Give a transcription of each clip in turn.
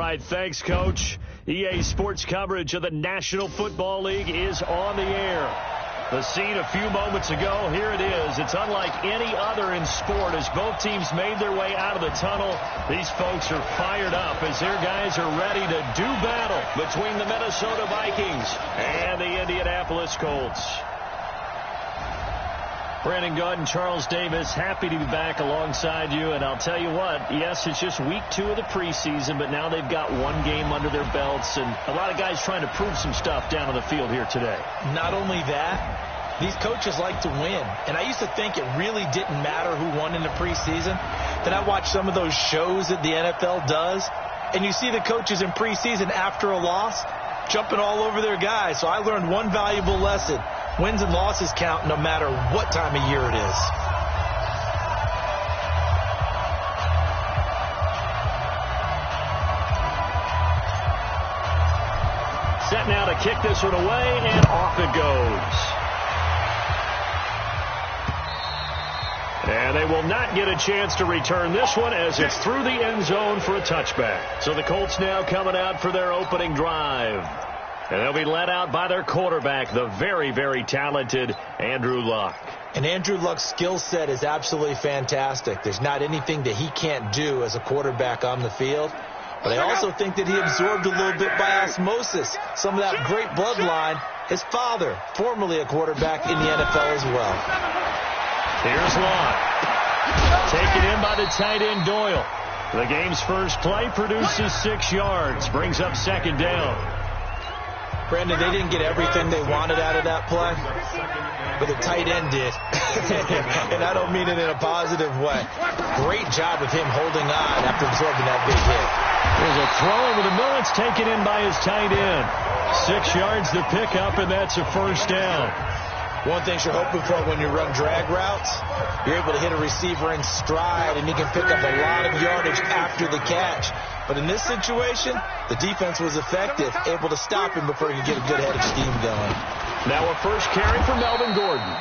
right, thanks, Coach. EA Sports coverage of the National Football League is on the air. The scene a few moments ago, here it is. It's unlike any other in sport as both teams made their way out of the tunnel. These folks are fired up as their guys are ready to do battle between the Minnesota Vikings and the Indianapolis Colts. Brandon Gaudin, Charles Davis, happy to be back alongside you. And I'll tell you what, yes, it's just week 2 of the preseason, but now they've got one game under their belts. And a lot of guys trying to prove some stuff down on the field here today. Not only that, these coaches like to win. And I used to think it really didn't matter who won in the preseason. Then I watched some of those shows that the NFL does. And you see the coaches in preseason after a loss jumping all over their guys. So I learned one valuable lesson. Wins and losses count no matter what time of year it is. Set now to kick this one away, and off it goes. And they will not get a chance to return this one as it's through the end zone for a touchback. So the Colts now coming out for their opening drive. And they'll be led out by their quarterback, the very, very talented Andrew Luck. And Andrew Luck's skill set is absolutely fantastic. There's not anything that he can't do as a quarterback on the field. But I also think that he absorbed a little bit by osmosis some of that great bloodline. His father, formerly a quarterback in the NFL as well. Here's Luck. Taken in by the tight end Doyle. The game's first play produces 6 yards. Brings up second down. Brandon, they didn't get everything they wanted out of that play, but the tight end did. And I don't mean it in a positive way. Great job of him holding on after absorbing that big hit. There's a throw over the middle. It's taken in by his tight end. 6 yards to pick up, and that's a first down. One thing you're hoping for when you run drag routes, you're able to hit a receiver in stride, and he can pick up a lot of yardage after the catch. But in this situation, the defense was effective, able to stop him before he could get a good head of steam going. Now a first carry for Melvin Gordon.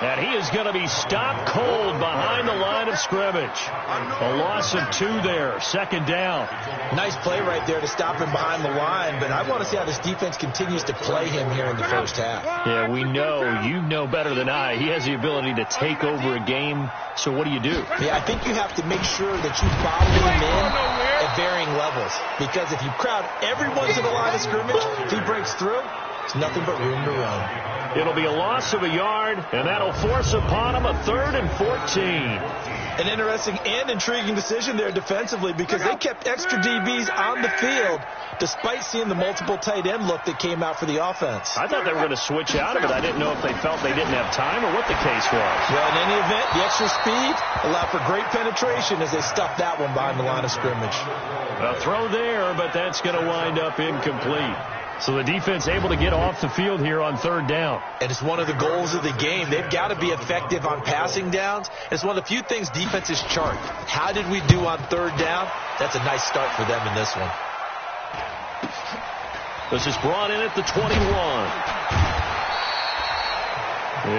And he is going to be stopped cold behind the line of scrimmage. A loss of 2 there, second down. Nice play right there to stop him behind the line, but I want to see how this defense continues to play him here in the first half. Yeah, we know, you know better than I, he has the ability to take over a game, so what do you do? Yeah, I think you have to make sure that you bottle him in at varying levels, because if you crowd everyone to the line of scrimmage, if he breaks through, it's nothing but room to run. It'll be a loss of a yard, and that'll force upon him a 3rd and 14. An interesting and intriguing decision there defensively because they kept extra DBs on the field despite seeing the multiple tight end look that came out for the offense. I thought they were going to switch out of it. I didn't know if they felt they didn't have time or what the case was. Well, in any event, the extra speed allowed for great penetration as they stuffed that one behind the line of scrimmage. A throw there, but that's going to wind up incomplete. So the defense able to get off the field here on 3rd down. And it's one of the goals of the game. They've got to be effective on passing downs. It's one of the few things defenses chart. How did we do on 3rd down? That's a nice start for them in this one. This is brought in at the 21.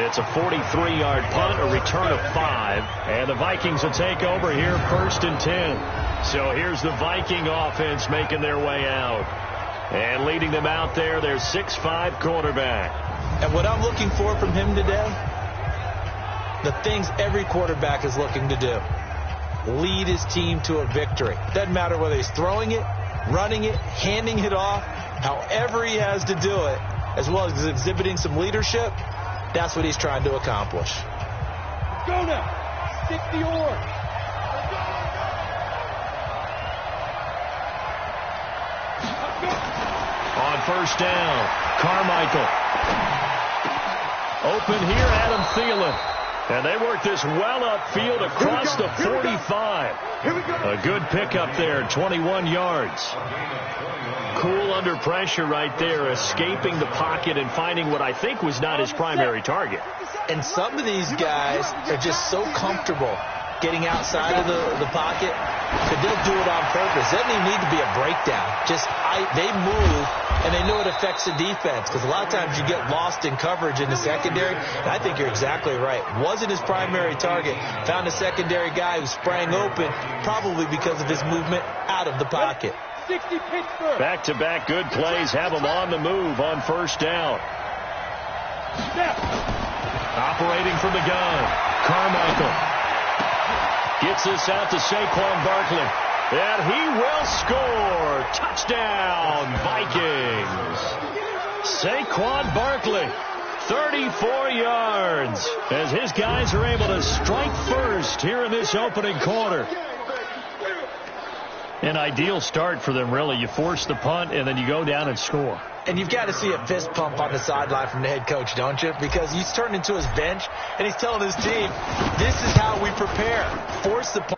It's a 43-yard punt, a return of 5. And the Vikings will take over here 1st and 10. So here's the Viking offense making their way out. And leading them out there, their 6'5" quarterback. And what I'm looking for from him today, the things every quarterback is looking to do. Lead his team to a victory. Doesn't matter whether he's throwing it, running it, handing it off, however he has to do it, as well as exhibiting some leadership, that's what he's trying to accomplish. Go now. Stick the oar. On 1st down, Carmichael. Open here, Adam Thielen. And they work this well upfield across the 45. A good pickup there, 21 yards. Cool under pressure right there, escaping the pocket and finding what I think was not his primary target. And some of these guys are just so comfortable getting outside of the pocket that they'll do it on purpose. Doesn't even need to be a breakdown. Just they move, and they know it affects the defense because a lot of times you get lost in coverage in the secondary. And I think you're exactly right. Wasn't his primary target. Found a secondary guy who sprang open, probably because of his movement out of the pocket. 60 Pittsburgh. Back-to-back good plays have them on the move on first down. Snap. Operating from the gun, Carmichael gets this out to Saquon Barkley. And he will score. Touchdown, Vikings. Saquon Barkley, 34 yards, as his guys are able to strike first here in this opening quarter. An ideal start for them, really. You force the punt, and then you go down and score. And you've got to see a fist pump on the sideline from the head coach, don't you? Because he's turned into his bench, and he's telling his team, this is how we prepare. Force the punt.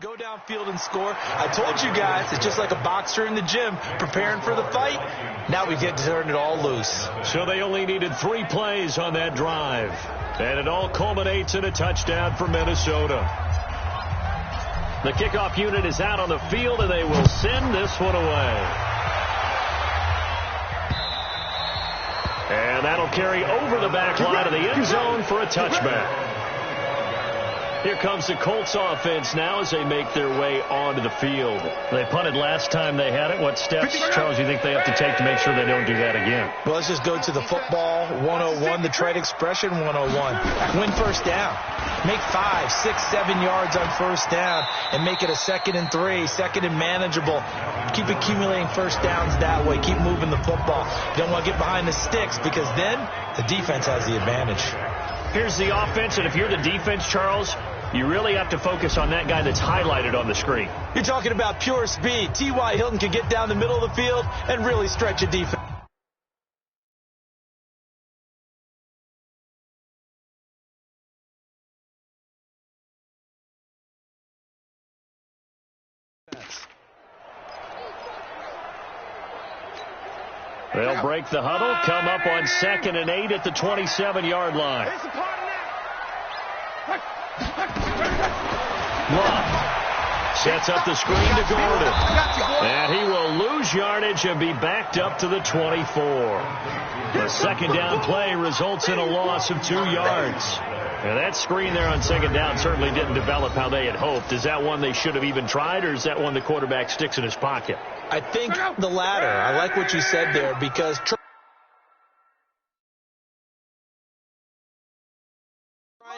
Go downfield and score. I told you guys, it's just like a boxer in the gym preparing for the fight. Now we get to turn it all loose. So they only needed 3 plays on that drive. And it all culminates in a touchdown for Minnesota. The kickoff unit is out on the field, and they will send this one away. And that'll carry over the back line of the end zone for a touchback. Here comes the Colts offense now as they make their way onto the field. They punted last time they had it. What steps, Charles, you think they have to take to make sure they don't do that again? Well, let's just go to the football 101, the trade expression 101. Win first down. Make 5, 6, 7 yards on first down and make it a 2nd and 3, 2nd and manageable. Keep accumulating first downs that way. Keep moving the football. You don't want to get behind the sticks because then the defense has the advantage. Here's the offense, and if you're the defense, Charles, you really have to focus on that guy that's highlighted on the screen. You're talking about pure speed. T.Y. Hilton can get down the middle of the field and really stretch a defense. They'll break the huddle, come up on 2nd and 8 at the 27-yard line. Love sets up the screen to Gordon. And he will lose yardage and be backed up to the 24. The second down play results in a loss of 2 yards. And that screen there on second down certainly didn't develop how they had hoped. Is that one they should have even tried, or is that one the quarterback sticks in his pocket? I think the latter. I like what you said there because trying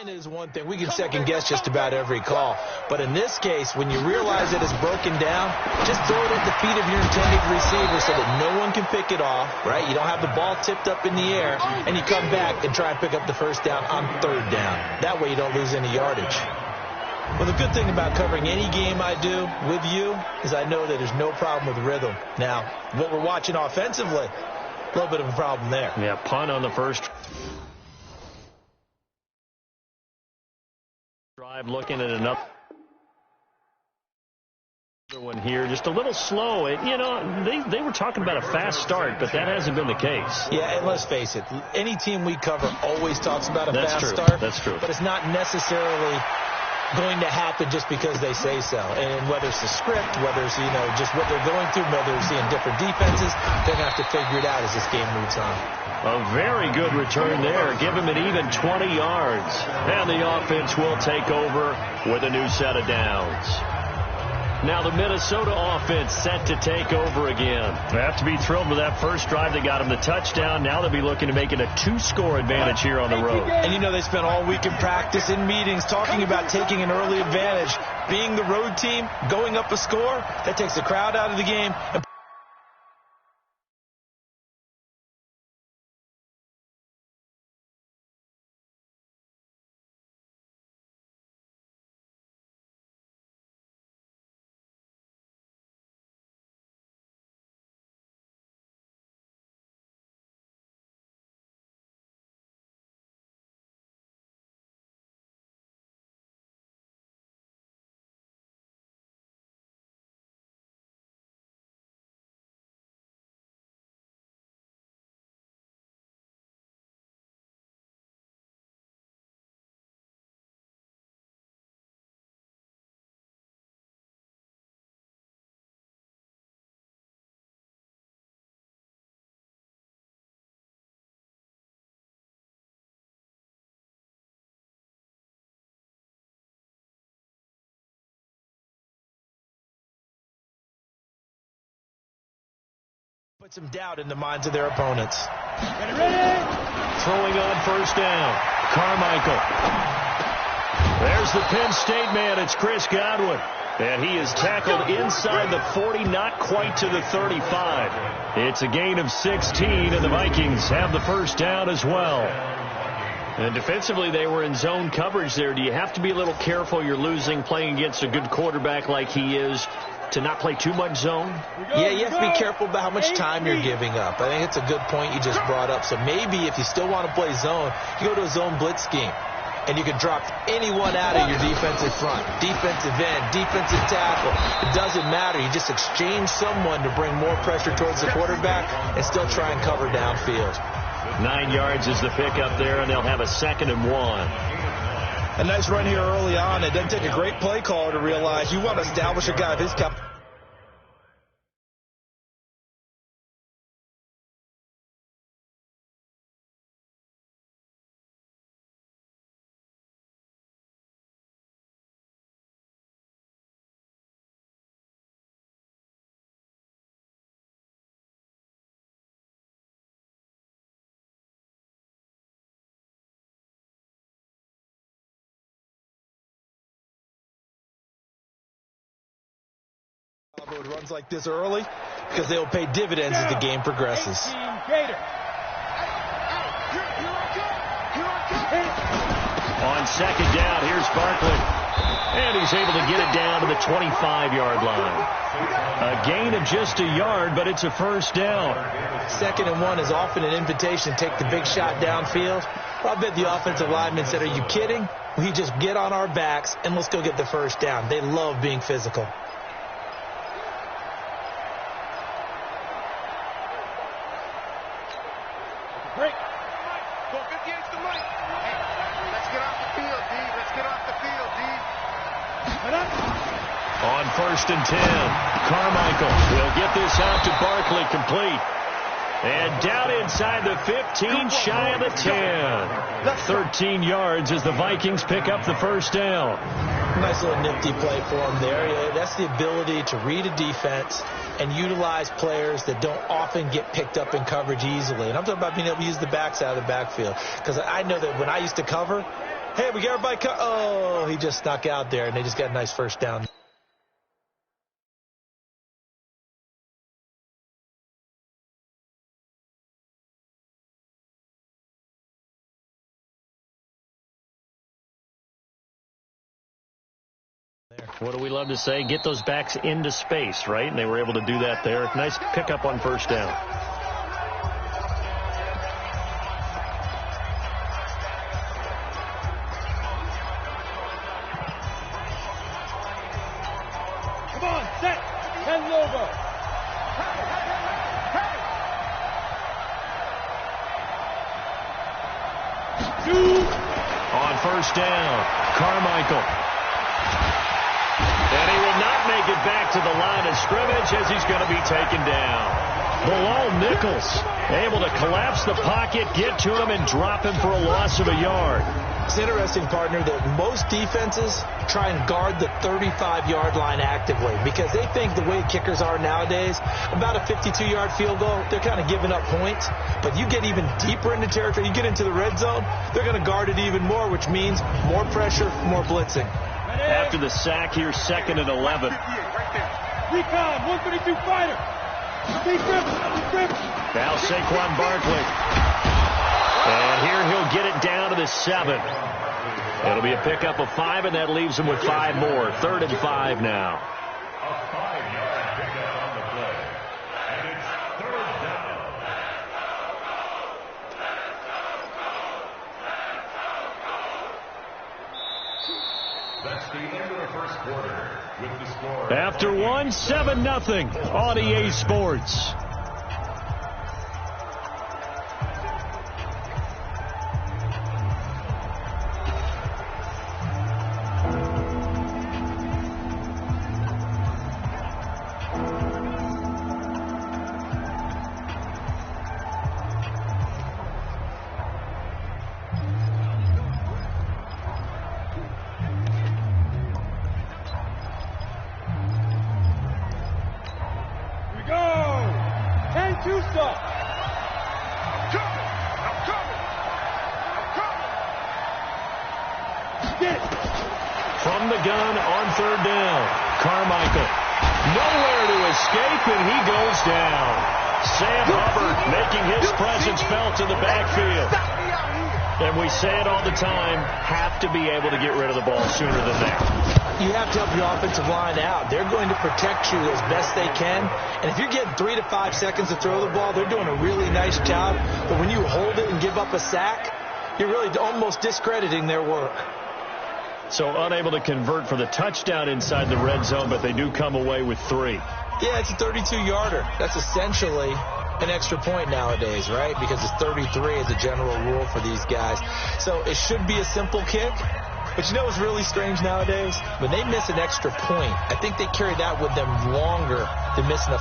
is one thing. We can second guess just about every call. But in this case, when you realize that it's broken down, just throw it at the feet of your intended receiver so that no one can pick it off, right? You don't have the ball tipped up in the air, and you come back and try and pick up the first down on 3rd down. That way you don't lose any yardage. Well, the good thing about covering any game I do with you is I know that there's no problem with rhythm. Now, what we're watching offensively, a little bit of a problem there. Yeah, punt on the first drive, looking at another one here, just a little slow. You know, they were talking about a fast start, but that hasn't been the case. Yeah, and let's face it, any team we cover always talks about a fast true. start. That's true. But it's not necessarily going to happen just because they say so. And whether it's the script, whether it's, you know, just what they're going through, whether they're seeing different defenses, they're going to have to figure it out as this game moves on. A very good return there. Give him an even 20 yards. And the offense will take over with a new set of downs. Now the Minnesota offense set to take over again. They have to be thrilled with that first drive. They got him the touchdown. Now they'll be looking to make it a 2-score advantage here on the road. And you know, they spent all week in practice, in meetings, talking about taking an early advantage. Being the road team, going up a score, that takes the crowd out of the game. Put some doubt in the minds of their opponents. Ready? Throwing on first down, Carmichael. There's the Penn State man. It's Chris Godwin. And he is tackled inside the 40, not quite to the 35. It's a gain of 16, and the Vikings have the first down as well. And defensively, they were in zone coverage there. Do you have to be a little careful? You're losing playing against a good quarterback like he is to not play too much zone? Yeah, you have to be careful about how much time you're giving up. I think it's a good point you just brought up. So maybe if you still want to play zone, you go to a zone blitz scheme. And you can drop anyone out of your defensive front, defensive end, defensive tackle. It doesn't matter. You just exchange someone to bring more pressure towards the quarterback and still try and cover downfield. 9 yards is the pickup there, and they'll have a 2nd and 1. A nice run here early on. It doesn't take a great play caller to realize you want to establish a guy of his caliber. Runs like this early because they'll pay dividends as the game progresses. On 2nd down, here's Barkley. And he's able to get it down to the 25-yard line. A gain of just a yard, but it's a first down. 2nd and 1 is often an invitation to take the big shot downfield. Well, I bet the offensive lineman said, "Are you kidding? We just get on our backs and let's go get the first down." They love being physical. Break. Go 58 to the right. Hey, let's get off the field, D. Let's get off the field, D. On 1st and 10, Carmichael will get this out to Barkley, complete. And down inside the 15, shy of the 10. 13 yards as the Vikings pick up the first down. Nice little nifty play for him there. Yeah, that's the ability to read a defense and utilize players that don't often get picked up in coverage easily. And I'm talking about being able to use the backs out of the backfield. Because I know that when I used to cover, hey, we got everybody oh, he just snuck out there, and they just got a nice first down. What do we love to say? Get those backs into space, right? And they were able to do that there. Nice pickup on first down. Come on, set. 10 logo. On first down, Carmichael. And he will not make it back to the line of scrimmage as he's going to be taken down. Bilal Nichols able to collapse the pocket, get to him, and drop him for a loss of a yard. It's interesting, partner, that most defenses try and guard the 35-yard line actively because they think the way kickers are nowadays, about a 52-yard field goal, they're kind of giving up points. But you get even deeper into territory, you get into the red zone, they're going to guard it even more, which means more pressure, more blitzing. After the sack here, 2nd and 11. Recon, 132 fighter. Deep grip. Now Saquon Barkley. And here he'll get it down to the 7. It'll be a pickup of 5, and that leaves him with 5 more. 3rd and 5 now. A 5-yard pickup on the play. And it's 3rd down. That's the end of the first quarter with the score. After 1, 7-0 on EA Sports. Go! From the gun on third down, Carmichael. Nowhere to escape, and he goes down. Sam Hubbard making his presence felt in the backfield. And we say it all the time, have to be able to get rid of the ball sooner than that. You have to help your offensive line out. They're going to protect you as best they can. And if you're getting 3 to 5 seconds to throw the ball, they're doing a really nice job. But when you hold it and give up a sack, you're really almost discrediting their work. So unable to convert for the touchdown inside the red zone, but they do come away with 3. Yeah, it's a 32-yarder. That's essentially an extra point nowadays, right? Because it's 33 as a general rule for these guys. So it should be a simple kick. But you know what's really strange nowadays? When they miss an extra point, I think they carry that with them longer than missing a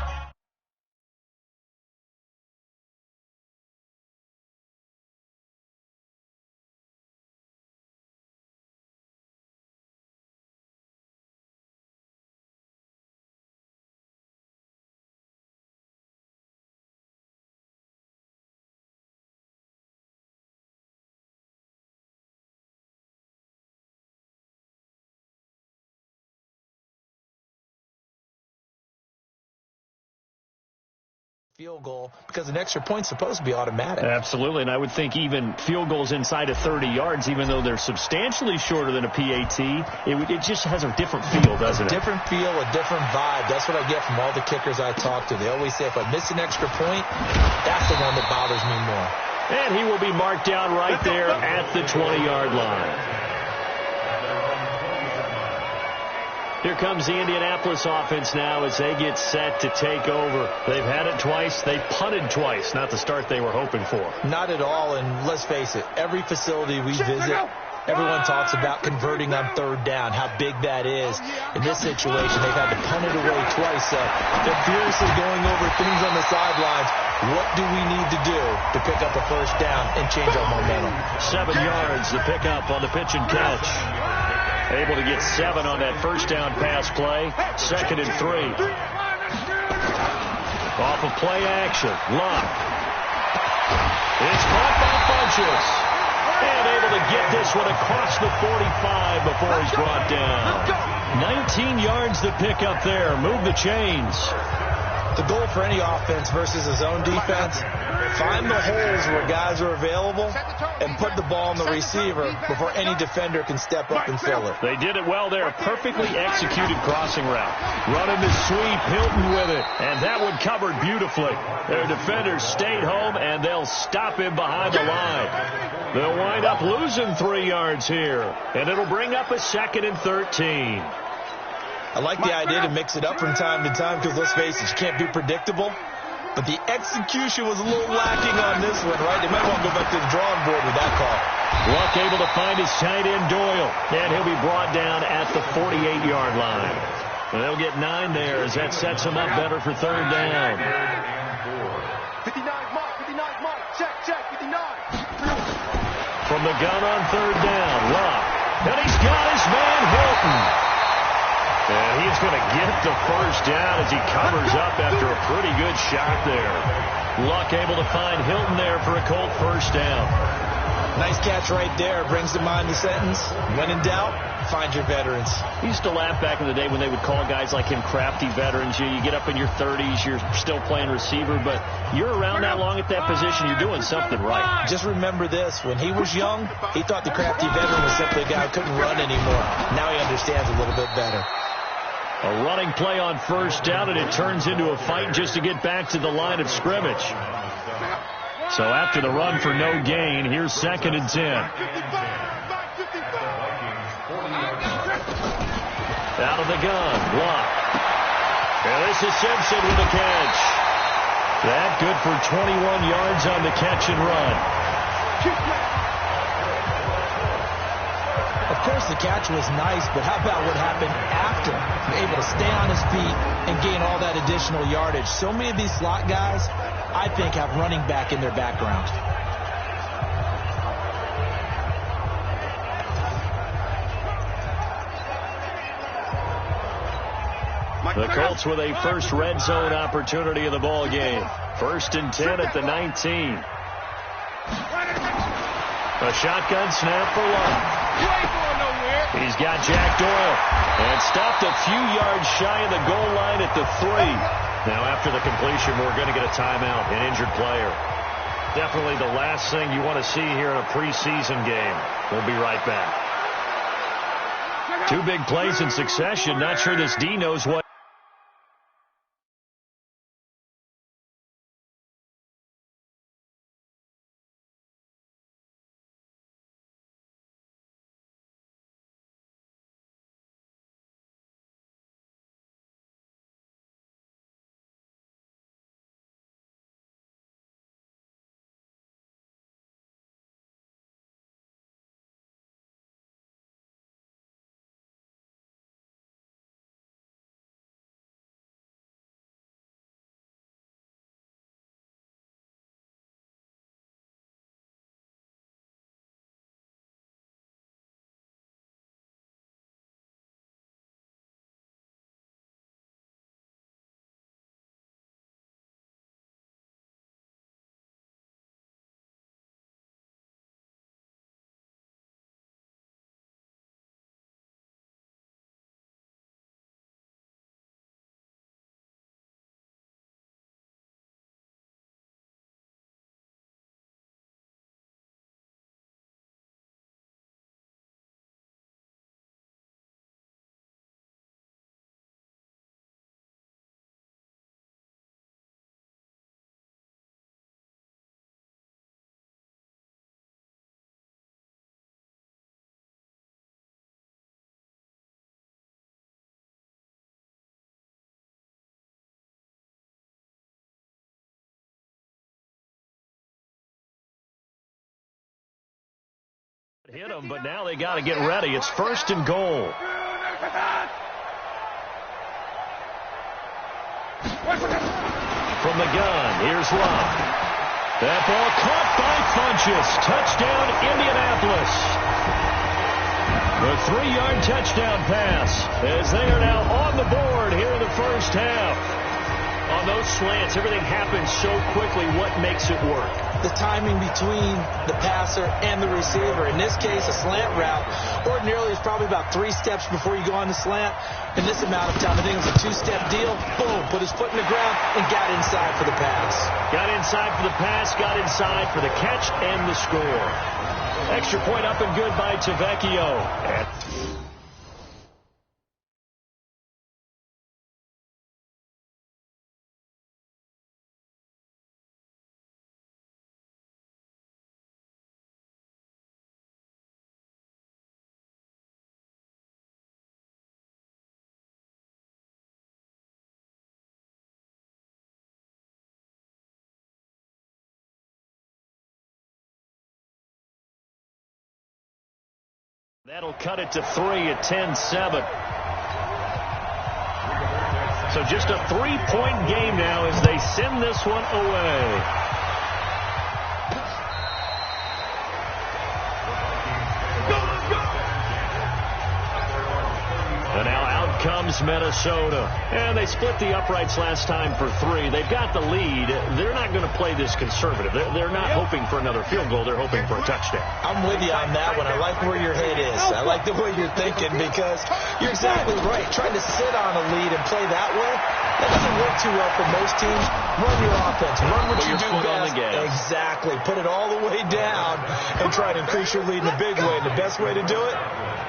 field goal, because an extra point's supposed to be automatic. Absolutely, and I would think even field goals inside of 30 yards, even though they're substantially shorter than a PAT, it just has a different feel, doesn't it? Different feel, a different vibe. That's what I get from all the kickers I talk to. They always say if I miss an extra point, that's the one that bothers me more. And he will be marked down right there at the 20-yard line. Here comes the Indianapolis offense now as they get set to take over. They've had it twice. They punted twice. Not the start they were hoping for. Not at all, and let's face it, every facility we visit, everyone talks about converting on third down, how big that is. In this situation, they've had to punt it away twice, so they're furiously going over things on the sidelines. What do we need to do to pick up a first down and change our momentum? 7 yards to pick up on the pitch and catch. Able to get 7 on that first down pass play. 2nd and 3. Off of play action. Luck. It's caught by Funches. And able to get this one across the 45 before he's brought down. 19 yards to pick up there. Move the chains. The goal for any offense versus a zone defense, find the holes where guys are available and put the ball on the receiver before any defender can step up and fill it. They did it well there. Perfectly executed crossing route. Running the sweep, Hilton with it. And that one covered beautifully. Their defenders stayed home, and they'll stop him behind the line. They'll wind up losing 3 yards here. And it'll bring up a 2nd and 13. I like the idea to mix it up from time to time because, let's face it, you can't be predictable. But the execution was a little lacking on this one, right? They might want to go back to the drawing board with that call. Luck able to find his tight end, Doyle. And he'll be brought down at the 48-yard line. And they'll get 9 there as that sets him up better for third down. 59, mark, check, 59. From the gun on third down, Luck. And he's got his man, Hilton. And he's going to get the first down as he covers up after a pretty good shot there. Luck able to find Hilton there for a Colt first down. Nice catch right there. Brings to mind the sentence, when in doubt, find your veterans. He used to laugh back in the day when they would call guys like him crafty veterans. You get up in your 30s, you're still playing receiver, but you're around that long at that position, you're doing something right. Just remember this. When he was young, he thought the crafty veteran was simply a guy who couldn't run anymore. Now he understands a little bit better. A running play on first down, and it turns into a fight just to get back to the line of scrimmage. So after the run for no gain, here's 2nd and 10. Out of the gun, Luck. And this is Simpson with a catch. That good for 21 yards on the catch and run. Of course, the catch was nice, but how about what happened after? Able to stay on his feet and gain all that additional yardage. So many of these slot guys, I think, have running back in their background. The Colts with a first red zone opportunity of the ball game. First and 10 at the 19. A shotgun snap for Love. He's got Jack Doyle. And stopped a few yards shy of the goal line at the 3. Now after the completion, we're going to get a timeout, an injured player. Definitely the last thing you want to see here in a preseason game. We'll be right back. 2 big plays in succession. Not sure this D knows what. Hit them, but now they got to get ready. It's first and goal. From the gun, here's Love. That ball caught by Funchess. Touchdown, Indianapolis. The 3-yard touchdown pass as they are now on the board here in the first half. On those slants, everything happens so quickly. What makes it work? The timing between the passer and the receiver. In this case, a slant route ordinarily is probably about 3 steps before you go on the slant. In this amount of time, I think it was a 2-step deal. Boom, put his foot in the ground and got inside for the pass. Got inside for the pass, got inside for the catch and the score. Extra point up and good by Tavecchio. That'll cut it to 3 at 10-7. So just a 3-point game now as they send this one away. And now out comes Minnesota. And they split the uprights last time for 3. They've got the lead. They're not going to play this conservative. They're not hoping for another field goal. They're hoping for a touchdown. I'm with you on that one. I like where your head is. I like the way you're thinking because you're exactly right. Trying to sit on a lead and play that way, that doesn't work too well for most teams. Run your offense. Run what you do best. Exactly. Put it all the way down and try to increase your lead in a big way. And the best way to do it,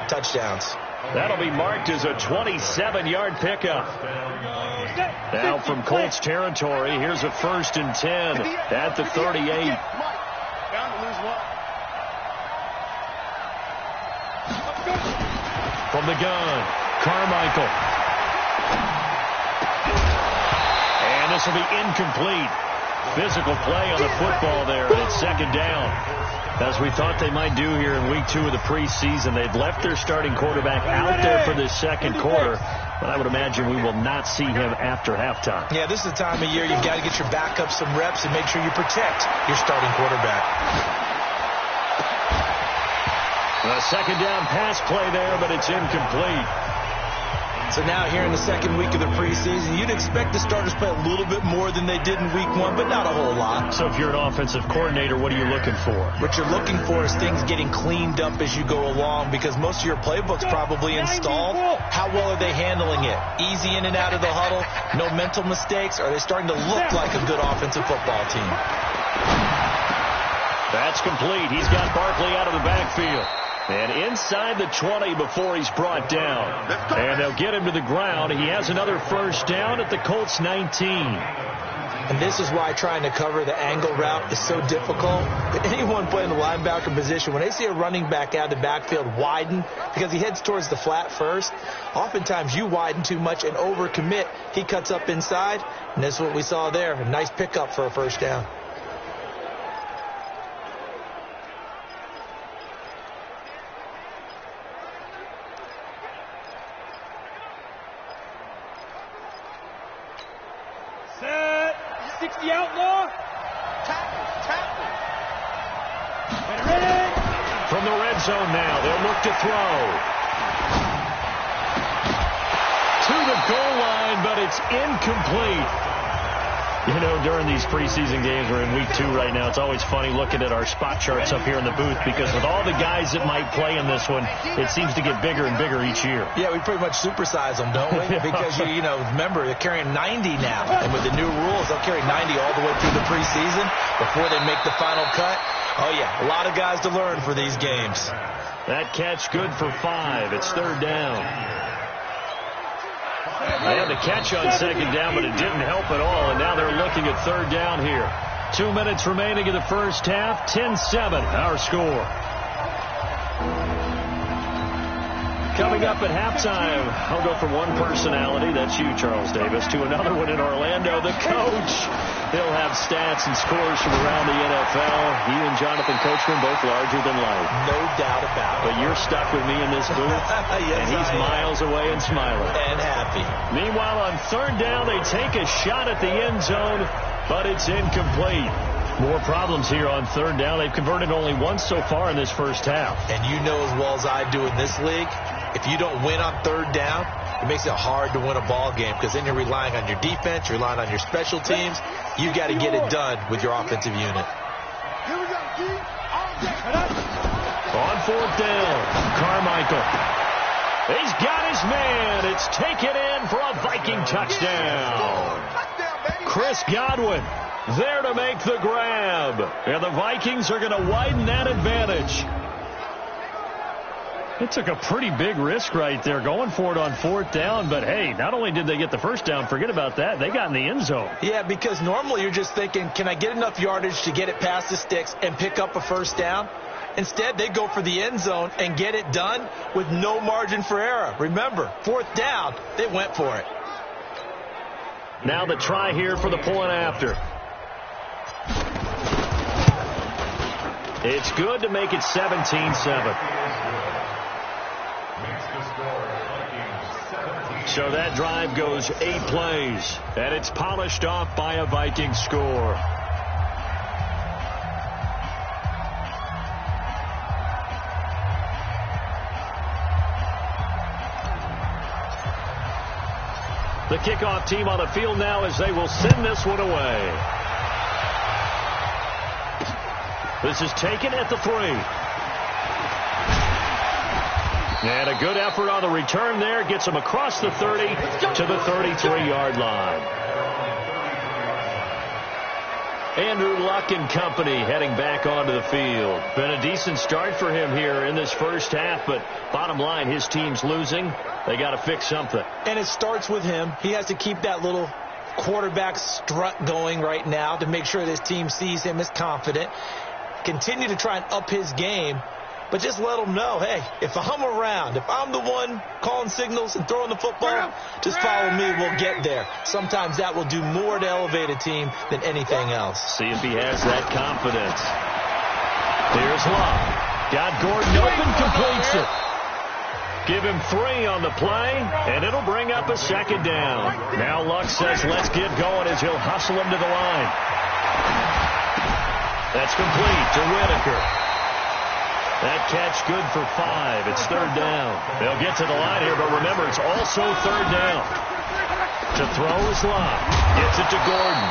touchdowns. That'll be marked as a 27-yard pickup. Now from Colts territory, here's a 1st and 10 at the 38. From the gun, Carmichael. And this will be incomplete. Physical play on the football there, and it's 2nd down. As we thought they might do here in week 2 of the preseason, they've left their starting quarterback out there for this 2nd quarter, but I would imagine we will not see him after halftime. Yeah, this is the time of year you've got to get your backup some reps and make sure you protect your starting quarterback. A 2nd down pass play there, but it's incomplete. So now here in the second week of the preseason, you'd expect the starters play a little bit more than they did in week 1, but not a whole lot. So if you're an offensive coordinator, what are you looking for? What you're looking for is things getting cleaned up as you go along, because most of your playbook's probably installed. How well are they handling it? Easy in and out of the huddle? No mental mistakes? Are they starting to look like a good offensive football team? That's complete. He's got Barkley out of the backfield. And inside the 20 before he's brought down. And they'll get him to the ground. He has another first down at the Colts 19. And this is why trying to cover the angle route is so difficult. Anyone playing the linebacker position, when they see a running back out of the backfield widen because he heads towards the flat first, oftentimes you widen too much and overcommit. He cuts up inside, and that's what we saw there. A nice pickup for a first down. Set. 60 outlaw. Tackle. Ready. From the red zone now, they'll look to throw. To the goal line, but it's incomplete. You know, during these preseason games, we're in week 2 right now, it's always funny looking at our spot charts up here in the booth, because with all the guys that might play in this one, it seems to get bigger and bigger each year. Yeah, we pretty much supersize them, don't we? Because, you know, remember, they're carrying 90 now. And with the new rules, they'll carry 90 all the way through the preseason before they make the final cut. Oh, yeah, a lot of guys to learn for these games. That catch good for 5. It's third down. They had the catch on second down, but it didn't help at all, and now they're looking at third down here. 2 minutes remaining in the first half. 10-7, our score. Coming up at halftime, I'll go from one personality, that's you, Charles Davis, to another one in Orlando, the coach. He'll have stats and scores from around the NFL. He and Jonathan Coachman both larger than life. No doubt about it. But you're stuck with me in this booth, yes, and he's miles away and smiling. And happy. Meanwhile, on third down, they take a shot at the end zone, but it's incomplete. More problems here on third down. They've converted only once so far in this first half. And you know as well as I do in this league, if you don't win on third down, it makes it hard to win a ball game, because then you're relying on your defense, you're relying on your special teams. You've got to get it done with your offensive unit. Here we go, G. On fourth down, Carmichael. He's got his man. It's taken in for a Viking touchdown. Chris Godwin there to make the grab. And the Vikings are going to widen that advantage. It took a pretty big risk right there going for it on fourth down. But, hey, not only did they get the first down, forget about that, they got in the end zone. Yeah, because normally you're just thinking, can I get enough yardage to get it past the sticks and pick up a first down? Instead, they go for the end zone and get it done with no margin for error. Remember, fourth down, they went for it. Now the try here for the point after. It's good to make it 17-7. So that drive goes 8 plays, and it's polished off by a Viking score. The kickoff team on the field now as they will send this one away. This is taken at the 3. And a good effort on the return there. Gets him across the 30 to the 33-yard line. Andrew Luck and company heading back onto the field. Been a decent start for him here in this first half, but bottom line, his team's losing. They got to fix something. And it starts with him. He has to keep that little quarterback strut going right now to make sure this team sees him as confident. Continue to try and up his game, but just let him know, hey, if I'm around, if I'm the one calling signals and throwing the football, just follow me, we'll get there. Sometimes that will do more to elevate a team than anything else. See if he has that confidence. Here's Luck. Got Gordon open, completes it. Give him 3 on the play, and it'll bring up a second down. Now Luck says, let's get going, as he'll hustle him to the line. That's complete to Whitaker. That catch good for 5. It's third down. They'll get to the line here, but remember, it's also third down. To throw is Lott. Gets it to Gordon.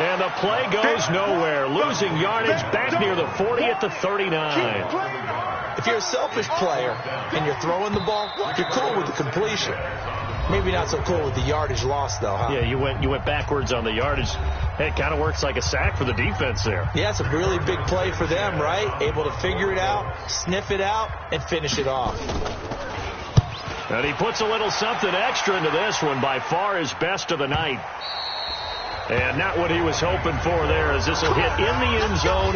And the play goes nowhere. Losing yardage back near the 40 at the 39. If you're a selfish player and you're throwing the ball, you're cool with the completion. Maybe not so cool with the yardage loss, though, huh? Yeah, you went backwards on the yardage. Hey, it kind of works like a sack for the defense there. Yeah, it's a really big play for them, right? Able to figure it out, sniff it out, and finish it off. And he puts a little something extra into this one, by far his best of the night. And not what he was hoping for there, as this will hit in the end zone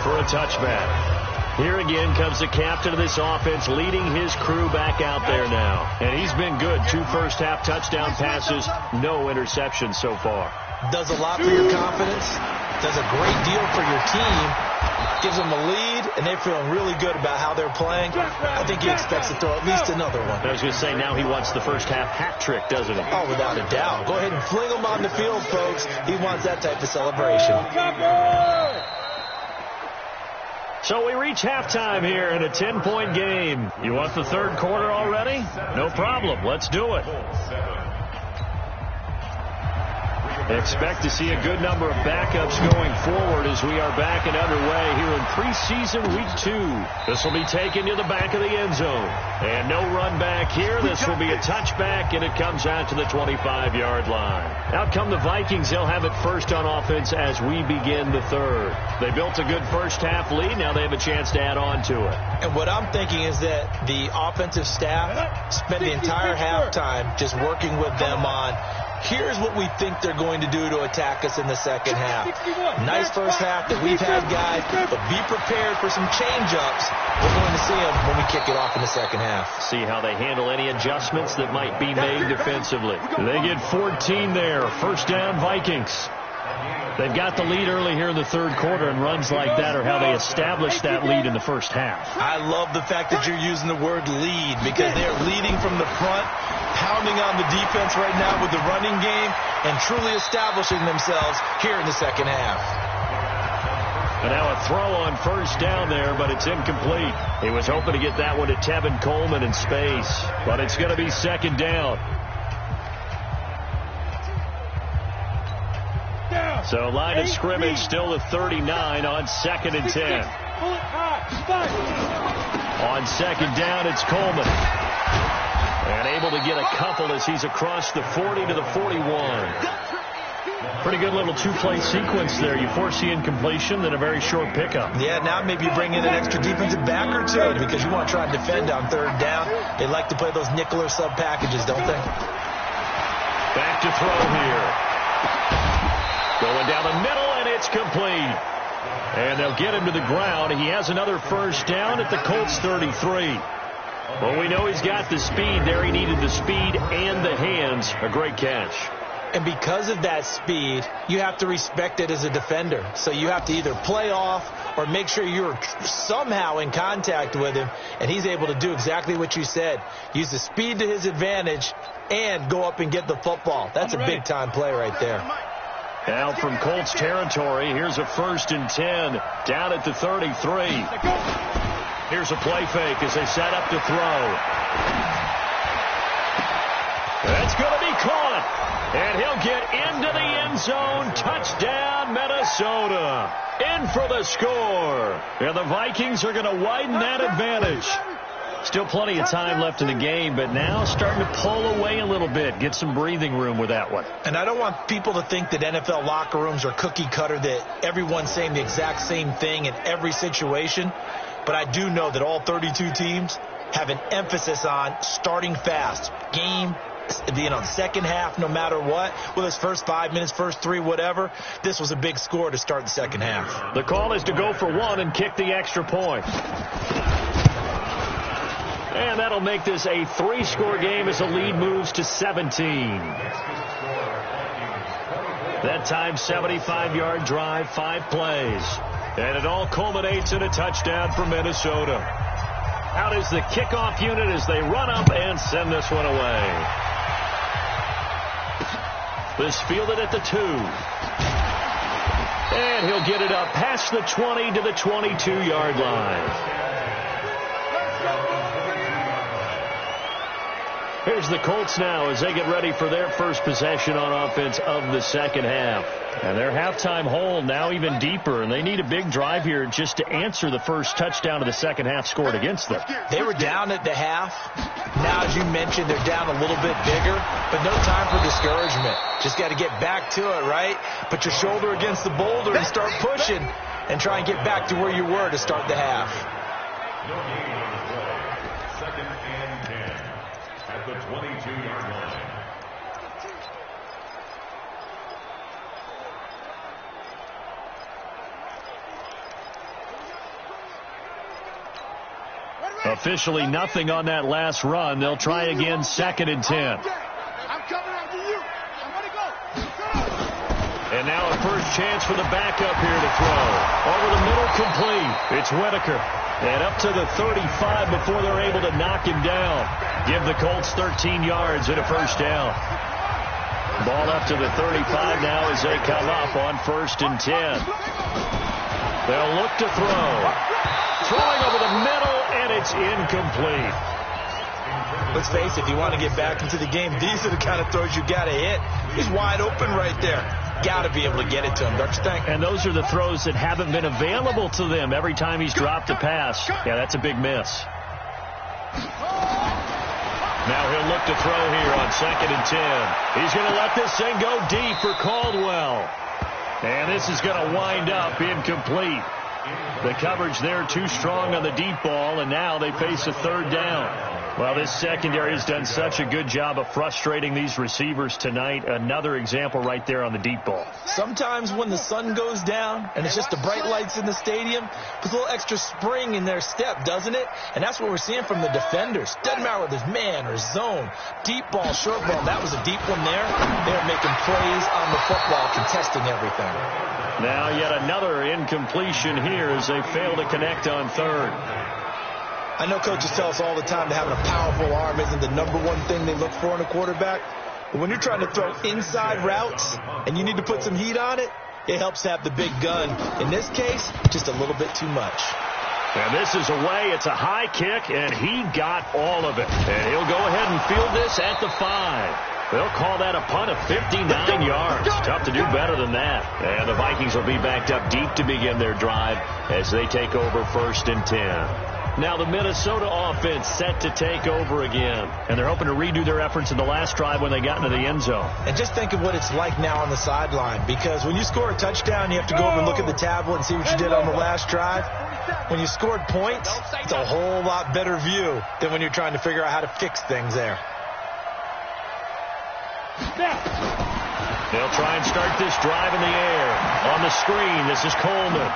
for a touchback. Here again comes the captain of this offense, leading his crew back out there now. And he's been good. 2 first-half touchdown passes, no interceptions so far. Does a lot for your confidence, does a great deal for your team, gives them a lead, and they're feeling really good about how they're playing. I think he expects to throw at least another one. I was going to say, now he wants the first-half hat trick, doesn't he? Oh, without a doubt. Go ahead and fling him on the field, folks. He wants that type of celebration. So we reach halftime here in a 10-point game. You want the third quarter already? No problem. Let's do it. Expect to see a good number of backups going forward as we are back and underway here in preseason week 2. This will be taken to the back of the end zone. And no run back here. This will be a touchback, and it comes out to the 25-yard line. Out come the Vikings. They'll have it first on offense as we begin the third. They built a good first-half lead. Now they have a chance to add on to it. And what I'm thinking is that the offensive staff spent the entire halftime just working with them on, here's what we think they're going to do to attack us in the second half. Nice first half that we've had, guys, but be prepared for some change-ups. We're going to see them when we kick it off in the second half. See how they handle any adjustments that might be made defensively. They get 14 there. First down, Vikings. They've got the lead early here in the third quarter, and runs like that are how they establish that lead in the first half. I love the fact that you're using the word lead, because they're leading from the front, pounding on the defense right now with the running game, and truly establishing themselves here in the second half. And now a throw on first down there, but it's incomplete. He was hoping to get that one to Tevin Coleman in space, but it's going to be second down. So line of scrimmage still the 39 on 2nd and 10. On second down, it's Coleman. And able to get a couple as he's across the 40 to the 41. Pretty good little 2-play sequence there. You force the incompletion, then a very short pickup. Yeah, now maybe you bring in an extra defensive back or two, because you want to try and defend on third down. They like to play those nickel or sub packages, don't they? Back to throw here. Going down the middle, and it's complete. And they'll get him to the ground. He has another first down at the Colts 33. Well, we know he's got the speed there. He needed the speed and the hands. A great catch. And because of that speed, you have to respect it as a defender. So you have to either play off or make sure you're somehow in contact with him. And he's able to do exactly what you said. Use the speed to his advantage and go up and get the football. That's a big-time play right there. Now from Colts territory, here's a 1st and 10 down at the 33. Here's a play fake as they set up to throw. That's going to be caught. And he'll get into the end zone. Touchdown, Minnesota. In for the score. And the Vikings are going to widen that advantage. Still plenty of time left in the game, but now starting to pull away a little bit. Get some breathing room with that one. And I don't want people to think that NFL locker rooms are cookie cutter, that everyone's saying the exact same thing in every situation. But I do know that all 32 teams have an emphasis on starting fast. Game, the second half, no matter what. Whether it's first 5 minutes, first 3, whatever. This was a big score to start the second half. The call is to go for 1 and kick the extra point. And that'll make this a 3-score game as the lead moves to 17. That time, 75-yard drive, 5 plays. And it all culminates in a touchdown for Minnesota. Out is the kickoff unit as they run up and send this one away. This fielded at the 2. And he'll get it up past the 20 to the 22-yard line. Here's the Colts now as they get ready for their first possession on offense of the second half. And their halftime hole now even deeper, and they need a big drive here just to answer the first touchdown of the second half scored against them. They were down at the half. Now, as you mentioned, they're down a little bit bigger, but no time for discouragement. Just got to get back to it, right? Put your shoulder against the boulder and start pushing and try and get back to where you were to start the half. No gain on the play. Second and 10 at the 22-yard line. Officially nothing on that last run. They'll try again, second and 10. I'm coming after you. I'm going to go. And now a first chance for the backup here to throw. Over the middle, complete. It's Whitaker. And up to the 35 before they're able to knock him down. Give the Colts 13 yards and a first down. Ball up to the 35 now as they come up on first and 10. They'll look to throw. Throwing over the middle, and it's incomplete. Let's face it, if you want to get back into the game, these are the kind of throws you got to hit. He's wide open right there. Got to be able to get it to him, don't you think? And those are the throws that haven't been available to them every time he's dropped a pass. Yeah, that's a big miss. Now he'll look to throw here on second and 10. He's going to let this thing go deep for Caldwell. And this is going to wind up incomplete. The coverage there too strong on the deep ball, and now they face a third down. Well, this secondary has done such a good job of frustrating these receivers tonight. Another example right there on the deep ball. Sometimes when the sun goes down and it's just the bright lights in the stadium, puts a little extra spring in their step, doesn't it? And that's what we're seeing from the defenders. Doesn't matter whether it's man or zone, deep ball, short ball. That was a deep one there. They're making plays on the football, contesting everything. Now yet another incompletion here as they fail to connect on third. I know coaches tell us all the time that having a powerful arm isn't the number one thing they look for in a quarterback. But when you're trying to throw inside routes and you need to put some heat on it, it helps to have the big gun. In this case, just a little bit too much. And this is away. It's a high kick, and he got all of it. And he'll go ahead and field this at the 5. They'll call that a punt of 59 yards. Tough to do better than that. And the Vikings will be backed up deep to begin their drive as they take over first and 10. Now the Minnesota offense set to take over again. And they're hoping to redo their efforts in the last drive when they got into the end zone. And just think of what it's like now on the sideline. Because when you score a touchdown, you have to go over and look at the tablet and see what you did on the last drive. When you scored points, it's a whole lot better view than when you're trying to figure out how to fix things there. They'll try and start this drive in the air. On the screen, this is Coleman.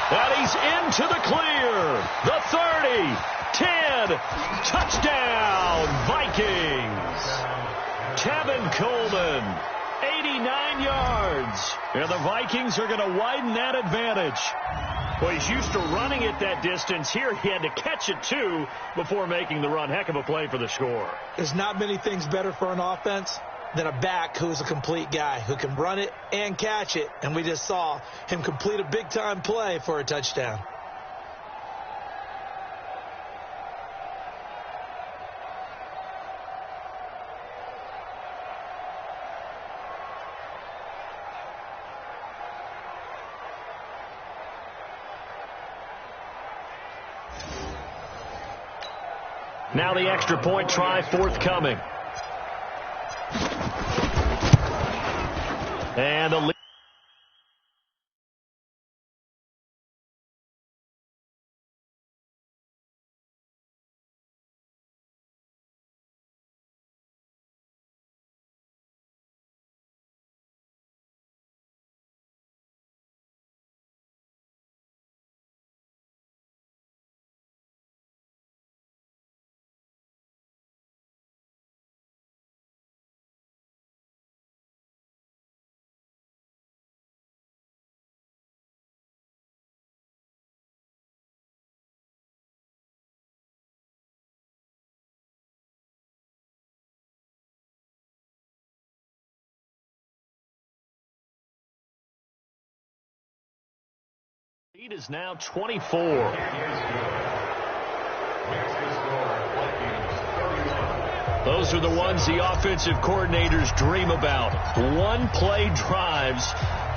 And he's into the clear. The 30, 10, touchdown, Vikings. Tevin Coleman, 89 yards. And the Vikings are going to widen that advantage. Well, he's used to running it that distance. Here he had to catch it, too, before making the run. Heck of a play for the score. There's not many things better for an offense than a back who's a complete guy who can run it and catch it. And we just saw him complete a big-time play for a touchdown. Now the extra point try forthcoming. And the Lead is now 24. Those are the ones the offensive coordinators dream about. One-play drives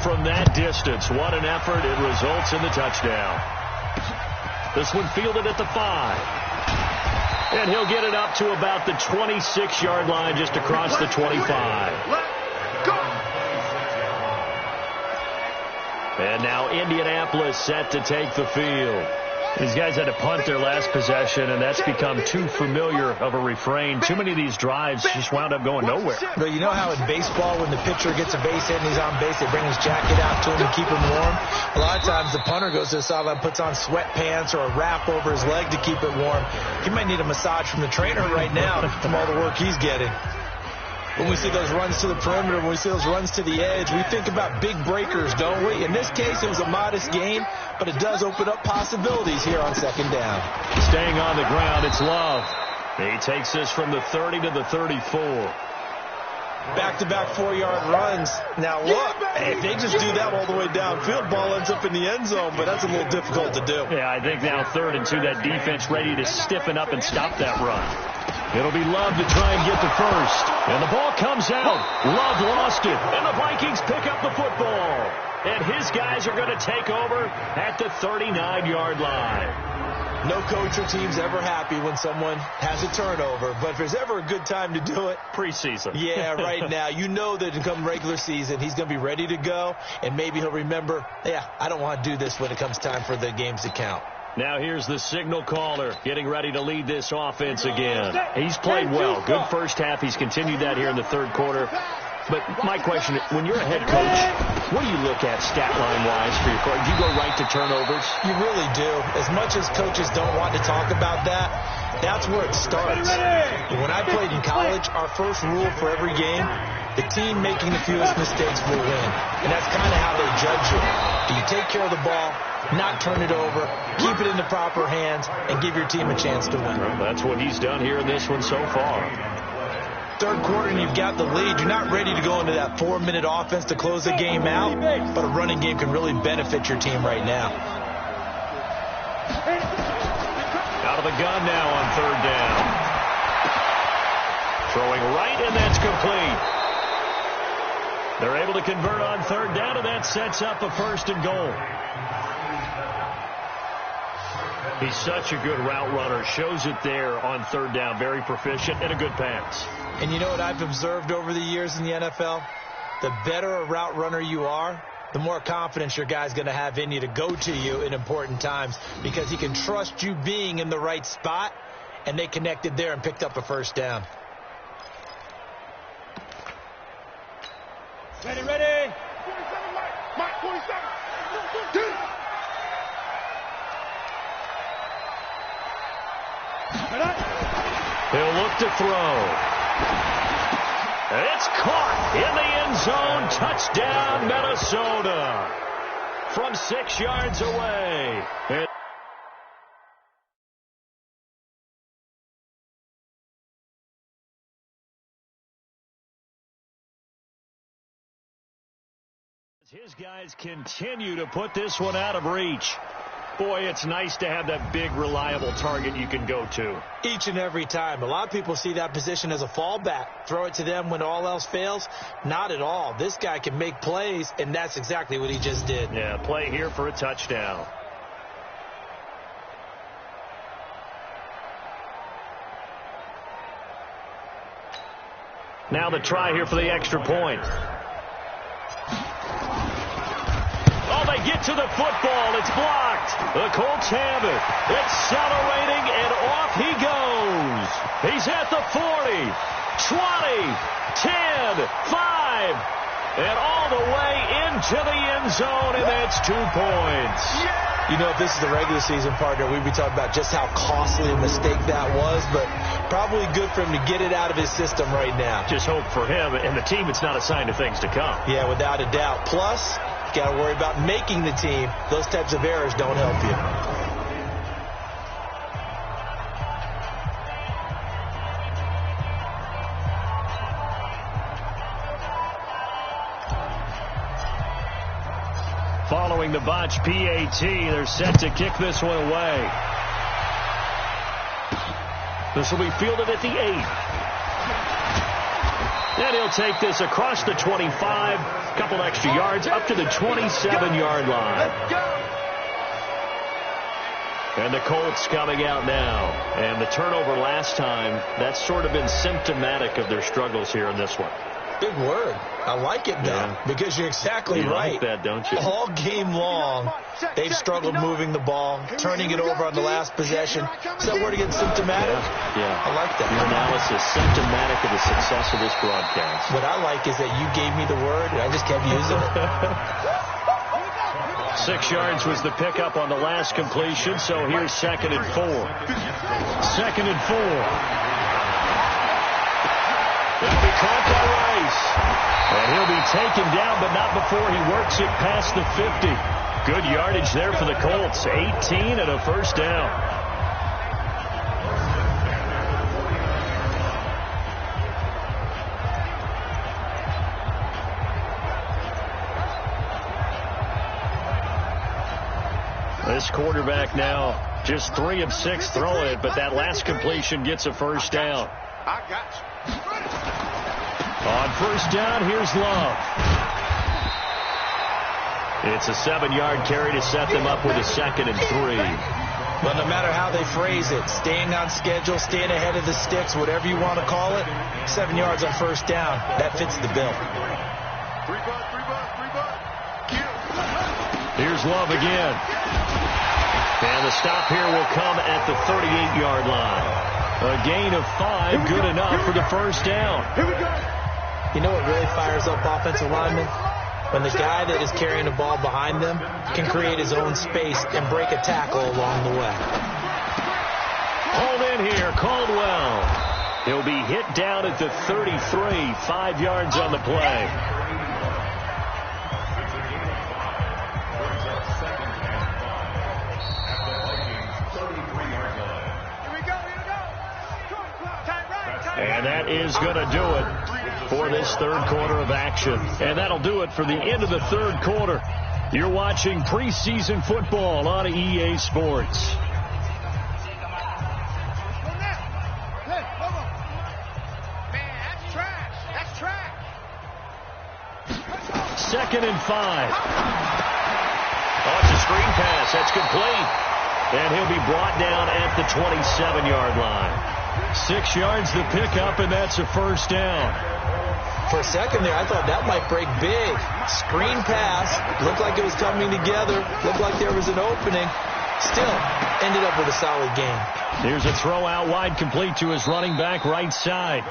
from that distance. What an effort. It results in the touchdown. This one fielded at the 5. And he'll get it up to about the 26-yard line, just across the 25. And now Indianapolis set to take the field. These guys had to punt their last possession, and that's become too familiar of a refrain. Too many of these drives just wound up going nowhere. But you know how in baseball, when the pitcher gets a base hit and he's on base, they bring his jacket out to him to keep him warm? A lot of times the punter goes to the sideline, puts on sweatpants or a wrap over his leg to keep it warm. He might need a massage from the trainer right now from all the work he's getting. When we see those runs to the perimeter, when we see those runs to the edge, we think about big breakers, don't we? In this case, it was a modest gain, but it does open up possibilities here on second down. Staying on the ground, it's Love. He takes this from the 30 to the 34. Back-to-back 4-yard runs. Now, look, if they just do that all the way downfield, ball ends up in the end zone, but that's a little difficult to do. Yeah, I think now 3rd and 2, that defense ready to stiffen up and stop that run. It'll be Love to try and get the first. And the ball comes out. Love lost it. And the Vikings pick up the football. And his guys are going to take over at the 39-yard line. No coach or team's ever happy when someone has a turnover. But if there's ever a good time to do it, preseason. Yeah, right now. You know that come regular season, he's going to be ready to go. And maybe he'll remember, yeah, I don't want to do this when it comes time for the games to count. Now here's the signal caller getting ready to lead this offense again. He's played well. Good first half. He's continued that here in the 3rd quarter. But my question, when you're a head coach, what do you look at stat line-wise for your coach? Do you go right to turnovers? You really do. As much as coaches don't want to talk about that, that's where it starts. When I played in college, our first rule for every game, the team making the fewest mistakes will win. And that's kind of how they judge you. Do you take care of the ball, not turn it over, keep it in the proper hands, and give your team a chance to win? Well, that's what he's done here in this one so far. 3rd quarter and you've got the lead. You're not ready to go into that 4-minute offense to close the game out, but a running game can really benefit your team right now. Out of the gun now on 3rd down. Throwing right, and that's complete. They're able to convert on 3rd down, and that sets up a 1st and goal. He's such a good route runner. Shows it there on 3rd down. Very proficient and a good pass. And you know what I've observed over the years in the NFL? The better a route runner you are, the more confidence your guy's going to have in you to go to you in important times because he can trust you being in the right spot, and they connected there and picked up a 1st down. Ready, ready. 47, Mike, 47. He'll look to throw. It's caught in the end zone. Touchdown, Minnesota. From 6 yards away. His guys continue to put this one out of reach. Boy, it's nice to have that big, reliable target you can go to. Each and every time. A lot of people see that position as a fallback. Throw it to them when all else fails. Not at all. This guy can make plays, and that's exactly what he just did. Yeah, play here for a touchdown. Now the try here for the extra point. They get to the football. It's blocked. The Colts have it. Accelerating, and off he goes. He's at the 40, 20, 10, 5, and all the way into the end zone, and that's 2 points. You know, if this is the regular season, partner, we'd be talking about just how costly a mistake that was, but probably good for him to get it out of his system right now. Just hope for him and the team it's not a sign of things to come. Yeah, without a doubt. Plus, got to worry about making the team. Those types of errors don't help you. Following following the botched PAT. They're set to kick this one away. This will be fielded at the 8. And he'll take this across the 25, a couple extra yards, up to the 27-yard line. And the Colts coming out now. And the turnover last time, that's sort of been symptomatic of their struggles here in this one. Big word. I like it, though, because you're exactly right. You like that, don't you? All game long, they've struggled moving the ball, turning it over on the last possession. Is that word again, symptomatic? Yeah. I like that. Your analysis, symptomatic of the success of this broadcast. What I like is that you gave me the word, and I just kept using it. 6 yards was the pickup on the last completion, so here's 2nd and 4. 2nd and 4. It'll be caught by Rice. And he'll be taken down, but not before he works it past the 50. Good yardage there for the Colts. 18 and a first down. This quarterback now just 3 of 6 throwing it, but that last completion gets a first down. I got you. On first down, here's Love. It's a 7-yard carry to set them up with a 2nd and 3. Well, no matter how they phrase it, staying on schedule, staying ahead of the sticks, whatever you want to call it, 7 yards on first down, that fits the bill. 3 bucks. Here's Love again. And the stop here will come at the 38-yard line. A gain of 5, good enough for the first down. Here we go. You know what really fires up offensive linemen? When the guy that is carrying the ball behind them can create his own space and break a tackle along the way. Hold in here, Caldwell. He'll be hit down at the 33, 5 yards on the play. And that is going to do it for this third quarter of action. And that'll do it for the end of the third quarter. You're watching preseason football on EA Sports. That's trash. 2nd and 5. Oh, it's a screen pass. That's complete. And he'll be brought down at the 27-yard line. 6 yards the pickup, and that's a first down. For a second there, I thought that might break big. Screen pass. Looked like it was coming together. Looked like there was an opening. Still, ended up with a solid game. Here's a throw out wide, complete to his running back right side.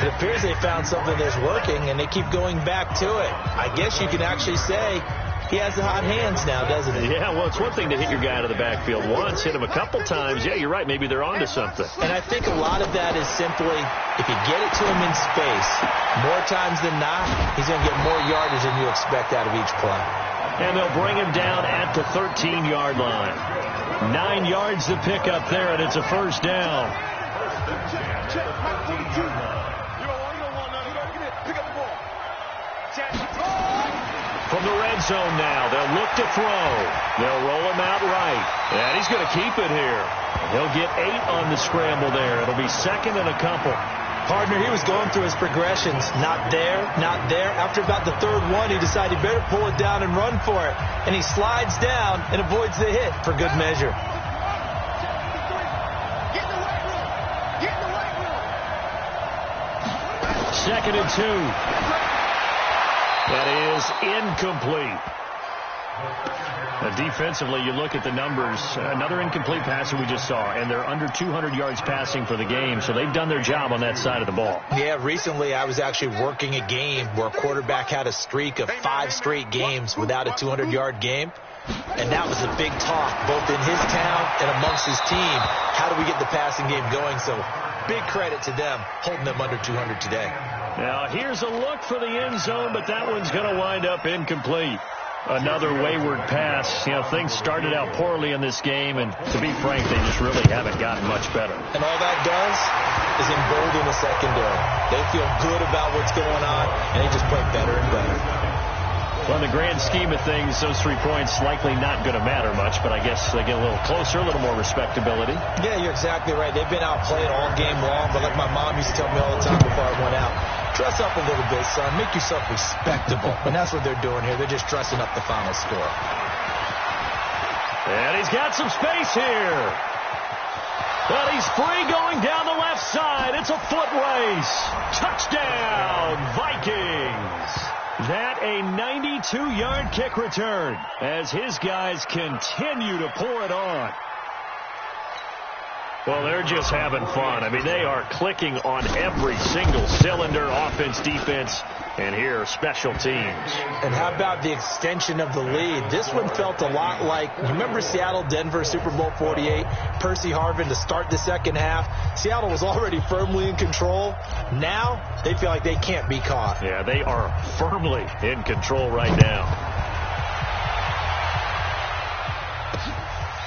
It appears they found something that's working, and they keep going back to it. I guess you can actually say he has the hot hands now, doesn't he? Yeah, well, it's one thing to hit your guy out of the backfield once, hit him a couple times. Yeah, you're right. Maybe they're onto something. And I think a lot of that is simply, if you get it to him in space, more times than not, he's going to get more yardage than you expect out of each play. And they'll bring him down at the 13-yard line. 9 yards to pick up there, and it's a first down. From the red zone now, they'll look to throw. They'll roll him out right. And he's going to keep it here. He'll get 8 on the scramble there. It'll be 2nd and a couple. Partner, he was going through his progressions. Not there, not there. After about the third one, he decided he better pull it down and run for it. And he slides down and avoids the hit for good measure. Second and 2. That is incomplete. Defensively, you look at the numbers. Another incomplete pass that we just saw, and they're under 200 yards passing for the game, so they've done their job on that side of the ball. Yeah, recently I was actually working a game where a quarterback had a streak of 5 straight games without a 200-yard game, and that was a big talk, both in his town and amongst his team. How do we get the passing game going? So big credit to them holding them under 200 today. Now, here's a look for the end zone, but that one's going to wind up incomplete. Another wayward pass. You know, things started out poorly in this game, and to be frank, they just really haven't gotten much better. And all that does is embolden the secondary. They feel good about what's going on, and they just play better and better. Well, in the grand scheme of things, those 3 points likely not going to matter much, but I guess they get a little closer, a little more respectability. Yeah, you're exactly right. They've been outplayed all game long, but like my mom used to tell me all the time before I went out, dress up a little bit, son. Make yourself respectable. And that's what they're doing here. They're just dressing up the final score. And he's got some space here. But he's free going down the left side. It's a foot race. Touchdown, Vikings. That a 92-yard kick return as his guys continue to pour it on. Well, they're just having fun. I mean, they are clicking on every single cylinder, offense, defense, and here, special teams. And how about the extension of the lead? This one felt a lot like, you remember Seattle, Denver, Super Bowl 48, Percy Harvin to start the second half. Seattle was already firmly in control. Now, they feel like they can't be caught. Yeah, they are firmly in control right now.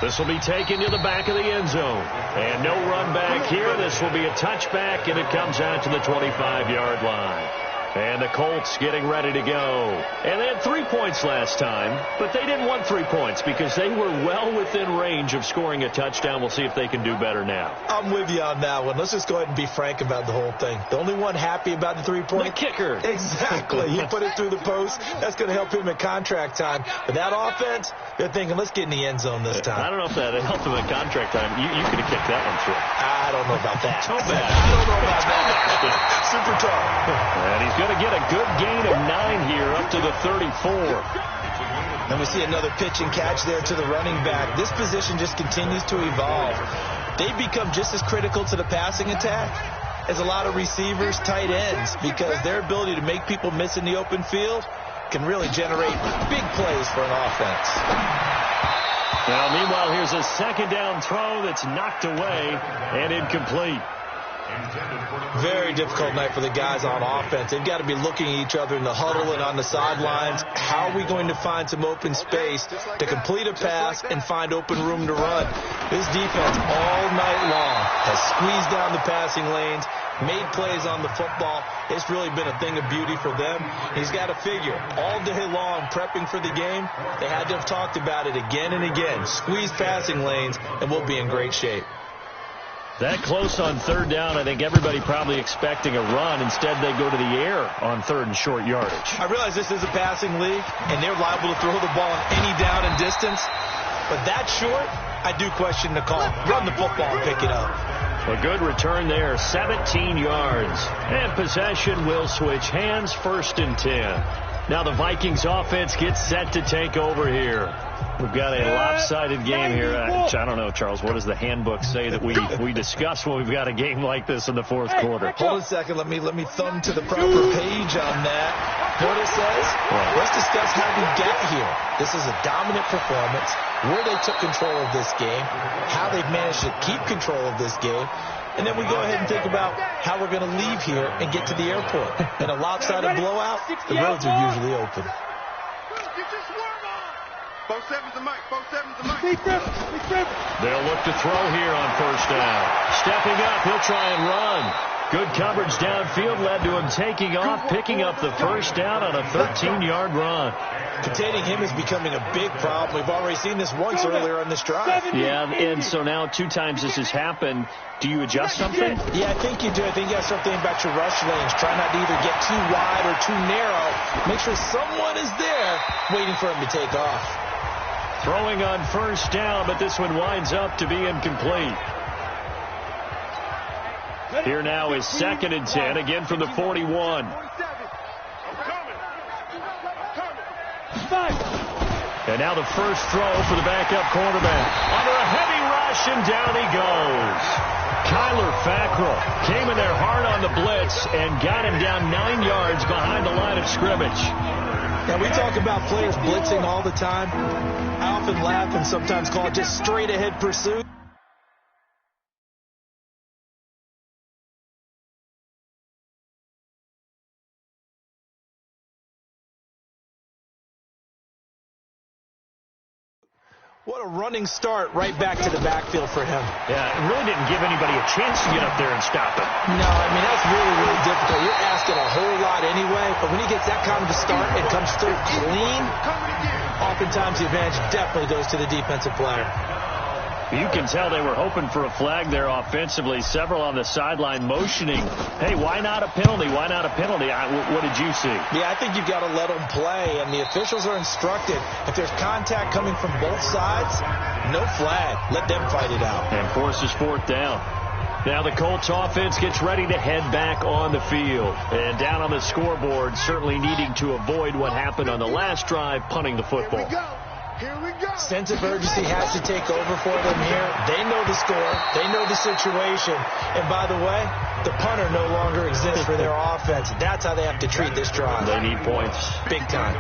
This will be taken to the back of the end zone. And no run back here. This will be a touchback, and it comes out to the 25-yard line. And the Colts getting ready to go. And they had 3 points last time, but they didn't want 3 points because they were well within range of scoring a touchdown. We'll see if they can do better now. I'm with you on that one. Let's just go ahead and be frank about the whole thing. The only one happy about the 3-point? The kicker. Exactly. He put it through the post. That's going to help him in contract time. But that offense, they're thinking, let's get in the end zone this time. I don't know if that helped him in contract time. You could have kicked that one through. I don't know about that. So bad. I don't know about that. Super tough. And he's going to get a good gain of 9 here up to the 34. And we see another pitch and catch there to the running back. This position just continues to evolve. They become just as critical to the passing attack as a lot of receivers, tight ends, because their ability to make people miss in the open field can really generate big plays for an offense. Now, meanwhile, here's a second down throw that's knocked away and incomplete. Very difficult night for the guys on offense. They've got to be looking at each other in the huddle and on the sidelines. How are we going to find some open space to complete a pass and find open room to run? This defense all night long has squeezed down the passing lanes, made plays on the football. It's really been a thing of beauty for them. He's got to figure, all day long prepping for the game, they had to have talked about it again and again. Squeeze passing lanes, and we'll be in great shape. That close on third down, I think everybody probably expecting a run. Instead, they go to the air on third and short yardage. I realize this is a passing league, and they're liable to throw the ball on any down and distance. But that short, I do question the call. Run the football and pick it up. A good return there, 17 yards. And possession will switch hands, 1st and 10. Now the Vikings offense gets set to take over here. We've got a lopsided game here. I don't know, Charles, what does the handbook say that we discuss when we've got a game like this in the fourth quarter? Hold a second. Let me thumb to the proper page on that. You know what it says? Right. Let's discuss how we got here. This is a dominant performance, where they took control of this game, how they've managed to keep control of this game, and then we go ahead and think about how we're going to leave here and get to the airport. In a lopsided blowout, the roads are usually open. They'll look to throw here on first down. Stepping up, he'll try and run. Good coverage downfield led to him taking off, picking up the first down on a 13-yard run. Containing him is becoming a big problem. We've already seen this once earlier on this drive. Yeah, and so now 2 times this has happened. Do you adjust something? Yeah, I think you do. I think you have something about your rush lanes. Try not to either get too wide or too narrow. Make sure someone is there waiting for him to take off. Throwing on first down, but this one winds up to be incomplete. Here now is 2nd and 10, again from the 41. And now the first throw for the backup quarterback. Under a heavy rush, and down he goes. Kyler Fackrell came in there hard on the blitz and got him down 9 yards behind the line of scrimmage. Now, we talk about players blitzing all the time. I often laugh and sometimes call it just straight-ahead pursuit. What a running start right back to the backfield for him. Yeah, it really didn't give anybody a chance to get up there and stop him. No, I mean, that's really, really difficult. You're asking a whole lot anyway, but when he gets that kind of a start and comes through clean, oftentimes the advantage definitely goes to the defensive player. You can tell they were hoping for a flag there offensively. Several on the sideline motioning, hey, why not a penalty? Why not a penalty? What did you see? Yeah, I think you've got to let them play, and the officials are instructed. If there's contact coming from both sides, no flag. Let them fight it out. And forces fourth down. Now the Colts offense gets ready to head back on the field. And down on the scoreboard, certainly needing to avoid what happened on the last drive, punting the football. Here we go. Sense of urgency has to take over for them here. They know the score. They know the situation. And by the way, the punter no longer exists for their offense. That's how they have to treat this drive. They need points. Big time.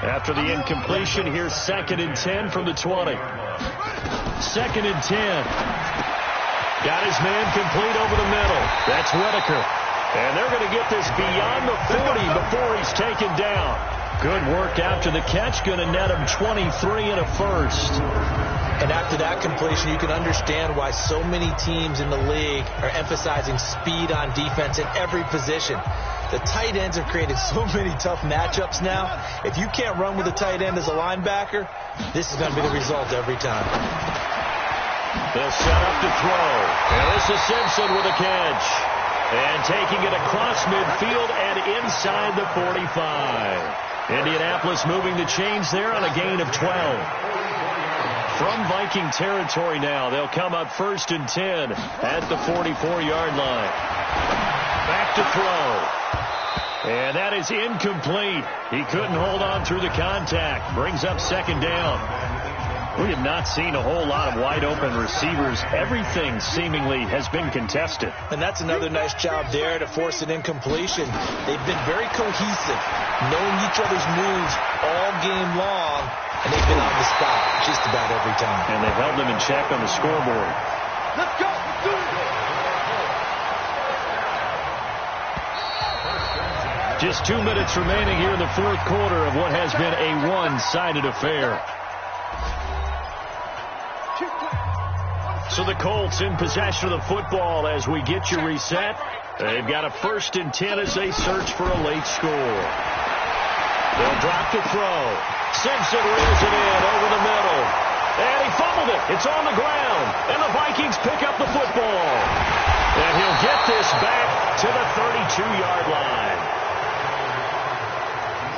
After the incompletion, here's 2nd and 10 from the 20. 2nd and 10. Got his man complete over the middle. That's Whitaker. And they're going to get this beyond the 40 before he's taken down. Good work after the catch. Going to net him 23 and a first. And after that completion, you can understand why so many teams in the league are emphasizing speed on defense at every position. The tight ends have created so many tough matchups now. If you can't run with a tight end as a linebacker, this is going to be the result every time. They'll set up to throw. And this is Simpson with a catch. And taking it across midfield and inside the 45. Indianapolis moving the chains there on a gain of 12. From Viking territory now, they'll come up 1st and 10 at the 44-yard line. Back to throw. And that is incomplete. He couldn't hold on through the contact. Brings up 2nd down. We have not seen a whole lot of wide-open receivers. Everything seemingly has been contested. And that's another nice job there to force an incompletion. They've been very cohesive, knowing each other's moves all game long, and they've been on the spot just about every time. And they held them in check on the scoreboard. Let's go. Let's do it. Just 2 minutes remaining here in the 4th quarter of what has been a one-sided affair. So the Colts in possession of the football as we get you reset. They've got a 1st and 10 as they search for a late score. They'll drop to throw. Simpson reels it in over the middle. And he fumbled it. It's on the ground. And the Vikings pick up the football. And he'll get this back to the 32-yard line.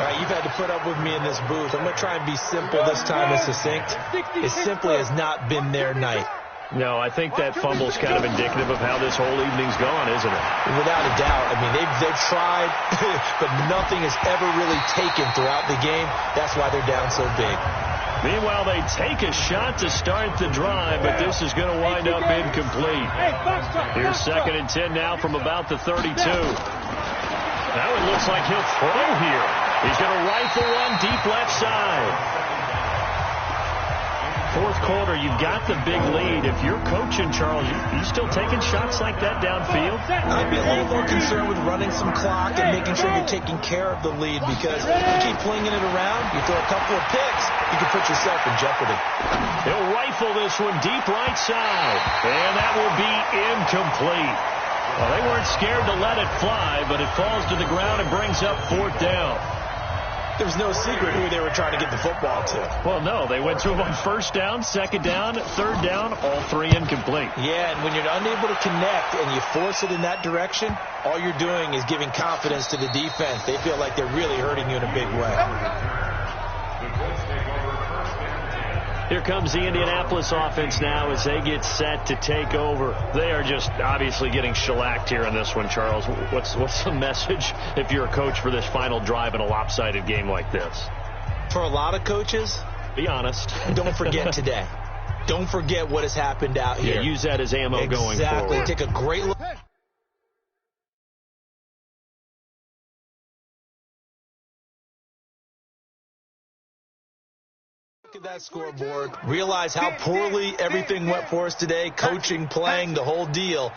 All right, you've had to put up with me in this booth. I'm going to try and be simple this time and succinct. It simply has not been their night. No, I think that fumble's kind of indicative of how this whole evening's gone, isn't it? Without a doubt. I mean, they've tried, but nothing has ever really taken throughout the game. That's why they're down so big. Meanwhile, they take a shot to start the drive, but this is going to wind up incomplete. Here's 2nd and 10 now from about the 32. Now it looks like he'll throw here. He's going to rifle one deep left side. 4th quarter, you've got the big lead. If you're coaching, Charles, you still taking shots like that downfield? I'd be a little more concerned with running some clock and making sure you're taking care of the lead, because if you keep flinging it around, you throw a couple of picks, you can put yourself in jeopardy. He'll rifle this one deep right side, and that will be incomplete. Well, they weren't scared to let it fly, but it falls to the ground and brings up 4th down. There was no secret who they were trying to get the football to. Well, no. They went to him on 1st down, 2nd down, 3rd down, all 3 incomplete. Yeah, and when you're unable to connect and you force it in that direction, all you're doing is giving confidence to the defense. They feel like they're really hurting you in a big way. Here comes the Indianapolis offense now as they get set to take over. They are just obviously getting shellacked here in this one, Charles. What's the message if you're a coach for this final drive in a lopsided game like this? For a lot of coaches, be honest. Don't forget today. Don't forget what has happened out here. Yeah, use that as ammo going forward. Exactly. Take a great look. at that scoreboard, realize how poorly everything went for us today, coaching, playing, the whole deal,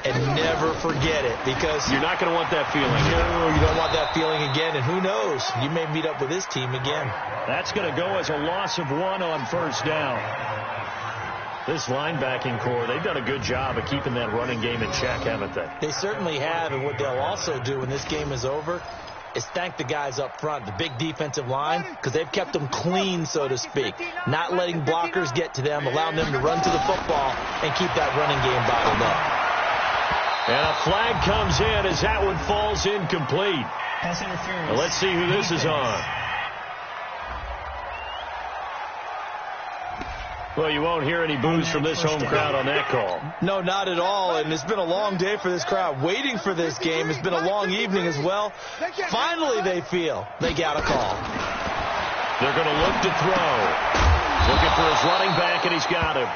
and never forget it, because you're not going to want that feeling. No, you don't want that feeling again, and who knows, you may meet up with this team again. That's going to go as a loss of 1 on first down. This linebacking core, they've done a good job of keeping that running game in check, haven't they? They certainly have, and what they'll also do when this game is over is thank the guys up front, the big defensive line, because they've kept them clean, so to speak, not letting blockers get to them, allowing them to run to the football and keep that running game bottled up. And a flag comes in as that one falls incomplete. Pass interference. Well, let's see who this is on. Well, you won't hear any boos from this home crowd on that call. No, not at all, and it's been a long day for this crowd. Waiting for this game. It's been a long evening as well. Finally, they feel they got a call. They're going to look to throw. Looking for his running back, and he's got him.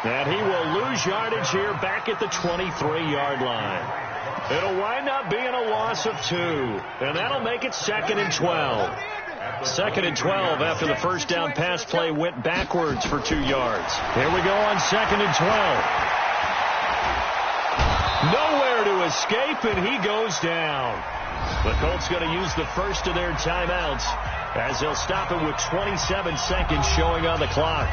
And he will lose yardage here back at the 23-yard line. It'll wind up being a loss of 2, and that'll make it 2nd and 12. 2nd and 12 after the first down pass play went backwards for 2 yards. Here we go on 2nd and 12. Nowhere to escape, and he goes down. The Colts going to use the first of their timeouts as they'll stop it with 27 seconds showing on the clock.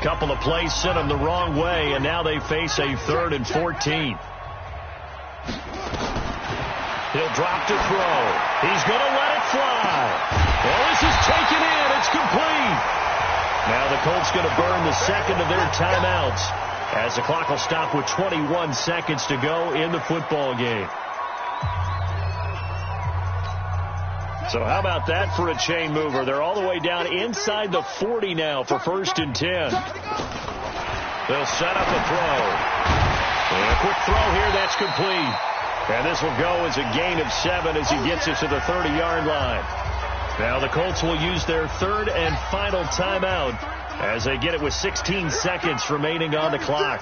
Couple of plays sent them the wrong way, and now they face a 3rd and 14. He'll drop to throw. He's going to let it fly. Well, this is taken in. It's complete. Now the Colts going to burn the second of their timeouts as the clock will stop with 21 seconds to go in the football game. So how about that for a chain mover? They're all the way down inside the 40 now for 1st and 10. They'll set up a throw. And a quick throw here, that's complete. And this will go as a gain of 7 as he gets it to the 30-yard line. Now the Colts will use their 3rd and final timeout as they get it with 16 seconds remaining on the clock.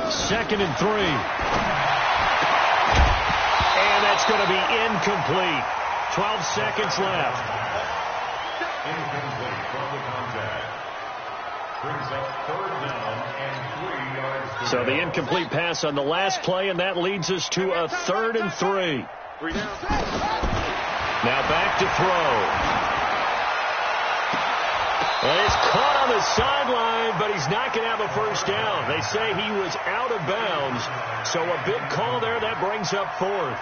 2nd and 3. That's going to be incomplete. 12 seconds left. Incomplete from the contact. Brings up 3rd down and 3 yards. So the incomplete pass on the last play, and that leads us to a 3rd and 3. Now back to throw. Well, he's caught on the sideline, but he's not going to have a first down. They say he was out of bounds, so a big call there. That brings up 4th.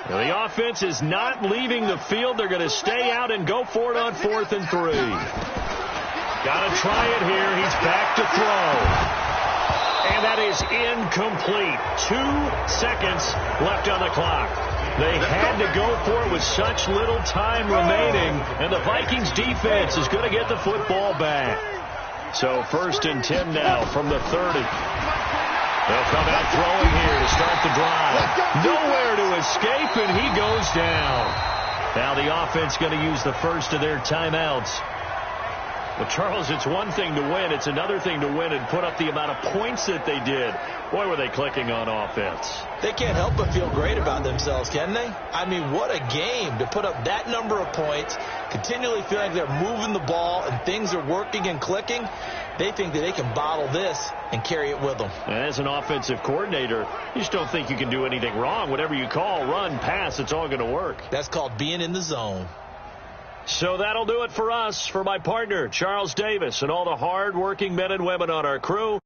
Now, the offense is not leaving the field. They're going to stay out and go for it on 4th and 3. Got to try it here. He's back to throw. And that is incomplete. 2 seconds left on the clock. They had to go for it with such little time remaining, and the Vikings defense is going to get the football back. So 1st and 10 now from the 30. They'll come out throwing here to start the drive. Nowhere to escape, and he goes down. Now the offense going to use the first of their timeouts. Well, Charles, it's one thing to win. It's another thing to win and put up the amount of points that they did. Boy, were they clicking on offense. They can't help but feel great about themselves, can they? I mean, what a game to put up that number of points, continually feeling like they're moving the ball and things are working and clicking. They think that they can bottle this and carry it with them. And as an offensive coordinator, you just don't think you can do anything wrong. Whatever you call, run, pass, it's all going to work. That's called being in the zone. So that'll do it for us. For my partner, Charles Davis, and all the hard-working men and women on our crew,